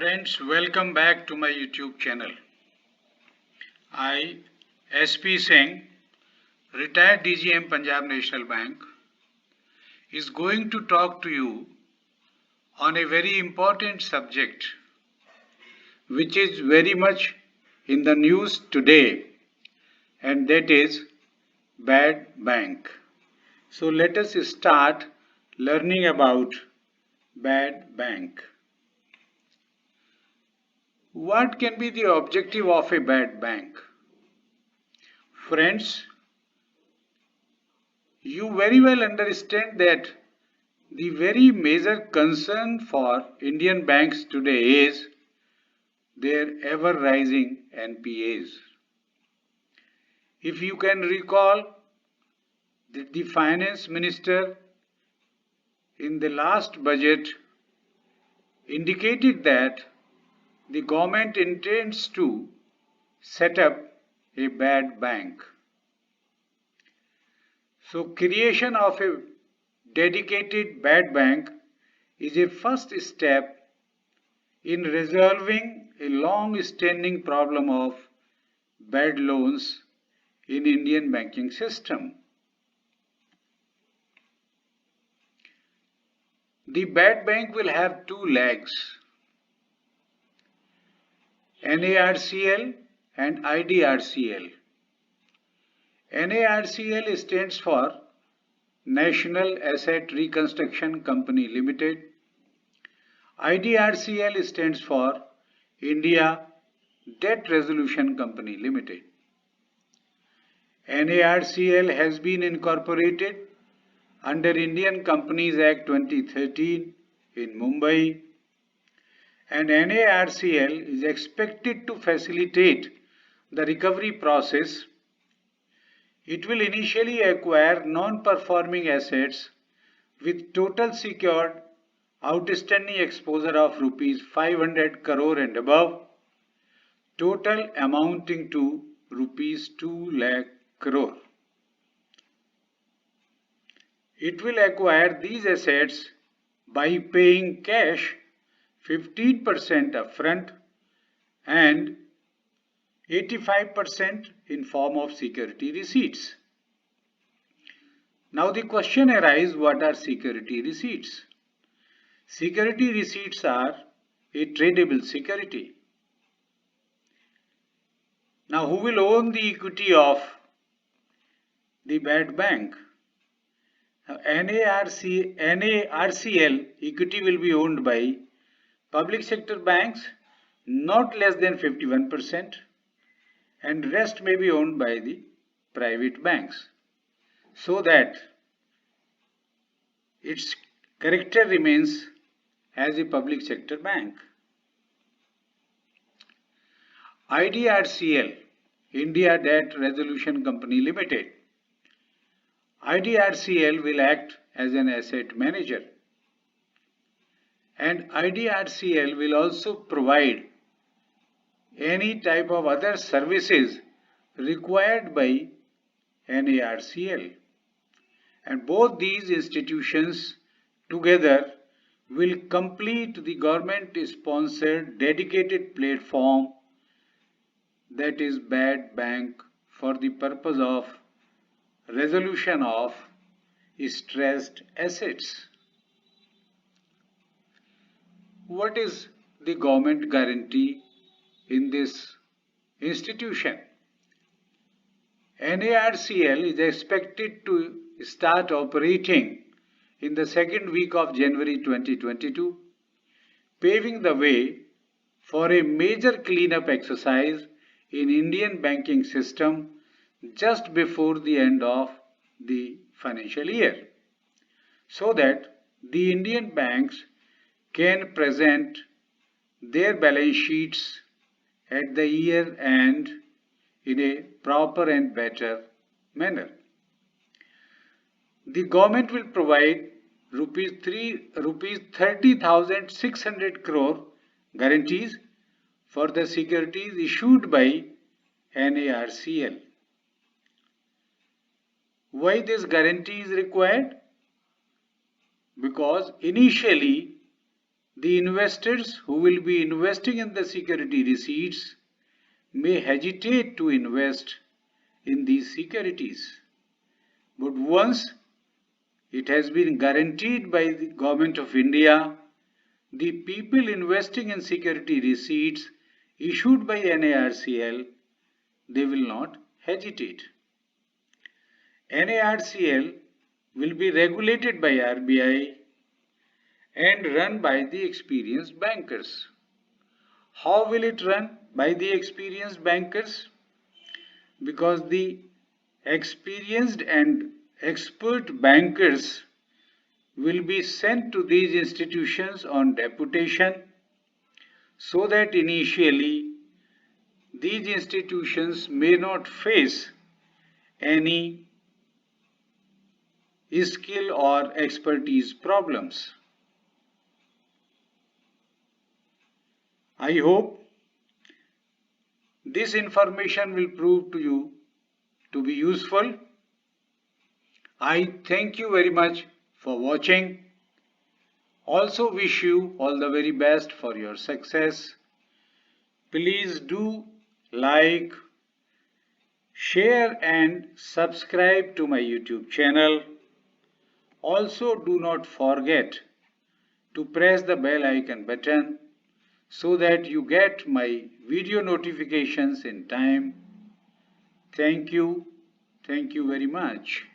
Friends, welcome back to my YouTube channel. I, SP Singh, retired DGM Punjab National Bank, is going to talk to you on a very important subject which is very much in the news today, and that is bad bank. So let us start learning about bad bank. What can be the objective of a bad bank? Friends, you very well understand that the very major concern for Indian banks today is their ever rising NPAs. If you can recall that the finance minister in the last budget indicated that the government intends to set up a bad bank. So creation of a dedicated bad bank is a first step in resolving a long-standing problem of bad loans in Indian banking system. The bad bank will have two legs, NARCL and IDRCL. NARCL stands for National Asset Reconstruction Company Limited. IDRCL stands for India Debt Resolution Company Limited. NARCL has been incorporated under Indian Companies Act 2013 in Mumbai, and NARCL is expected to facilitate the recovery process. It will initially acquire non-performing assets with total secured outstanding exposure of rupees 500 crore and above, total amounting to rupees 2 lakh crore. It will acquire these assets by paying cash 15% upfront and 85% in form of security receipts. Now the question arises, what are security receipts? Security receipts are a tradable security. Now who will own the equity of the bad bank? NARCL equity will be owned by public sector banks not less than 51%, and rest may be owned by the private banks, so that its character remains as a public sector bank. IDRCL, India Debt Resolution Company Limited. IDRCL will act as an asset manager, and IDRCL will also provide any type of other services required by NARCL, and both these institutions together will complete the government sponsored dedicated platform, that is bad bank, for the purpose of resolution of stressed assets. What is the government guarantee in this institution? NARCL is expected to start operating in the second week of January 2022, paving the way for a major cleanup exercise in Indian banking system just before the end of the financial year, so that the Indian banks can present their balance sheets at the year end in a proper and better manner. The government will provide rupees 30,600 crore guarantees for the securities issued by NARCL. Why this guarantee is required? Because initially The investors who will be investing in the security receipts may hesitate to invest in these securities. But once it has been guaranteed by the Government of India, the people investing in security receipts issued by NARCL, they will not hesitate. NARCL will be regulated by RBI and run by the experienced bankers. How will it run by the experienced bankers? Because the experienced and expert bankers will be sent to these institutions on deputation, so that initially these institutions may not face any skill or expertise problems. I hope this information will prove to you to be useful. I thank you very much for watching. Also wish you all the very best for your success. Please do like, share and subscribe to my YouTube channel. Also do not forget to press the bell icon button so that you get my video notifications in time. Thank you very much.